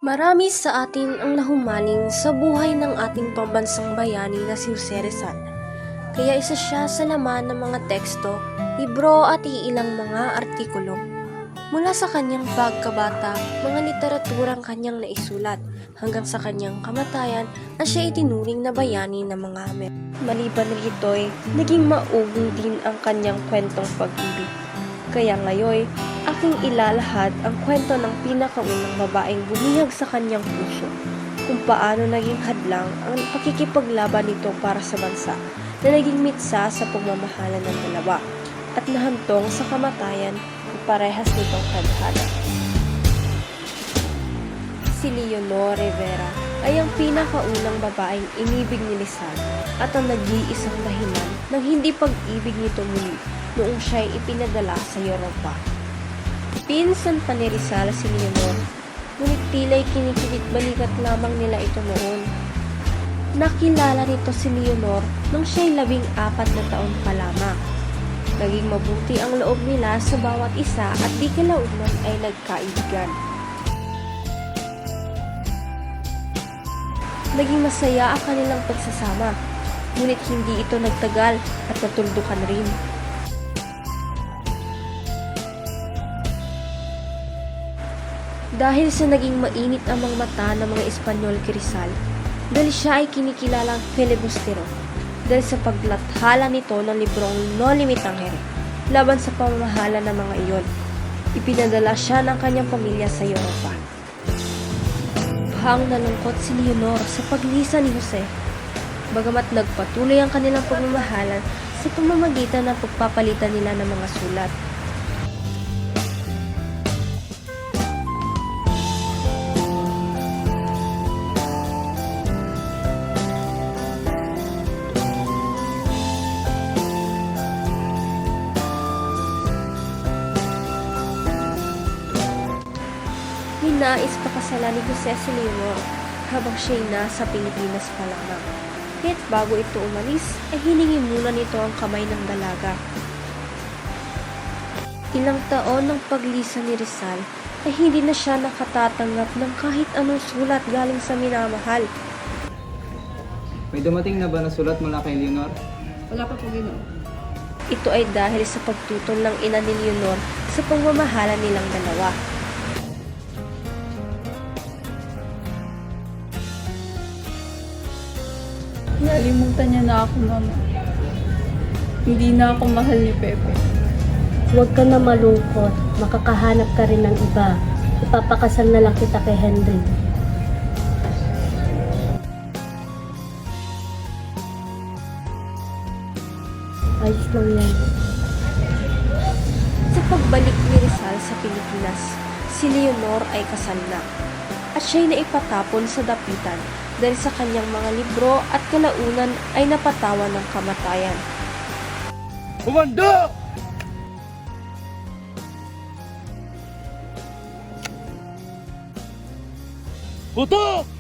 Marami sa atin ang nahumaling sa buhay ng ating pambansang bayani na si Jose Rizal. Kaya isa siya sa laman ng mga teksto, libro at iilang mga artikulo. Mula sa kanyang pagkabata, mga literaturang kanyang naisulat, hanggang sa kanyang kamatayan na siya itinuring na bayani ng mga Amerikano. Maliban rito'y naging maugong din ang kanyang kwentong pag-ibig. Kaya ngayon, aking ilalahad ang kwento ng pinakaunang babaeng bumihag sa kanyang puso, kung paano naging hadlang ang pakikipaglaban nito para sa bansa na naging mitsa sa pagmamahalan ng dalawa at nahantong sa kamatayan ng parehas nitong tadhana. Si Leonor Rivera ay ang pinakaunang babaeng inibig ni Rizal at ang nag-iisang dahilan ng hindi pag-ibig nito muli noong siya'y ipinadala sa Europa. Pinsan pa ni Rizal si Leonor, ngunit tila'y kinikibit-balikat lamang nila ito noon. Nakilala nito si Leonor nung siya'y 14 na taon pa lamang. Naging mabuti ang loob nila sa bawat isa at di kalaunan ay nagkaibigan. Naging masaya ang kanilang pagsasama, ngunit hindi ito nagtagal at natuldukan rin. Dahil sa naging mainit ang mga mata ng mga Espanyol kay Rizal, dahil siya ay kinikilalang filibustero, dahil sa paglathala nito ng librong No Limitangere laban sa pamamahala ng mga iyon, ipinadala siya ng kanyang pamilya sa Europa. Bahang nalungkot si Leonor sa paglisan ni Jose, bagamat nagpatuloy ang kanilang pagmamahalan sa pamamagitan ng pagpapalitan nila ng mga sulat. Nais pakasalan ni Jose si Leonor habang siya'y nasa Pilipinas pa lamang. Kaya't bago ito umalis, ay hiningi muna nito ang kamay ng dalaga. Ilang taon ng paglisan ni Rizal ay hindi na siya nakatatanggap ng kahit anong sulat galing sa minamahal. May dumating na ba na sulat mula kay Leonor? Wala pa po, Ginoo. Ito ay dahil sa pagtutol ng ina ni Leonor sa pagmamahalan nilang dalawa. Nalimutan niya na ako, Mama. Hindi na ako mahal ni Pepe. Huwag ka na malungkot. Makakahanap ka rin ng iba. Ipapakasal na lang kita kay Henry. Ayos lang yan. Sa pagbalik ni Rizal sa Pilipinas, si Leonor ay kasal na at siya'y naipatapon sa dapitan dahil sa kanyang mga libro at kalaunan ay napatawan ng kamatayan. Komando! Putok!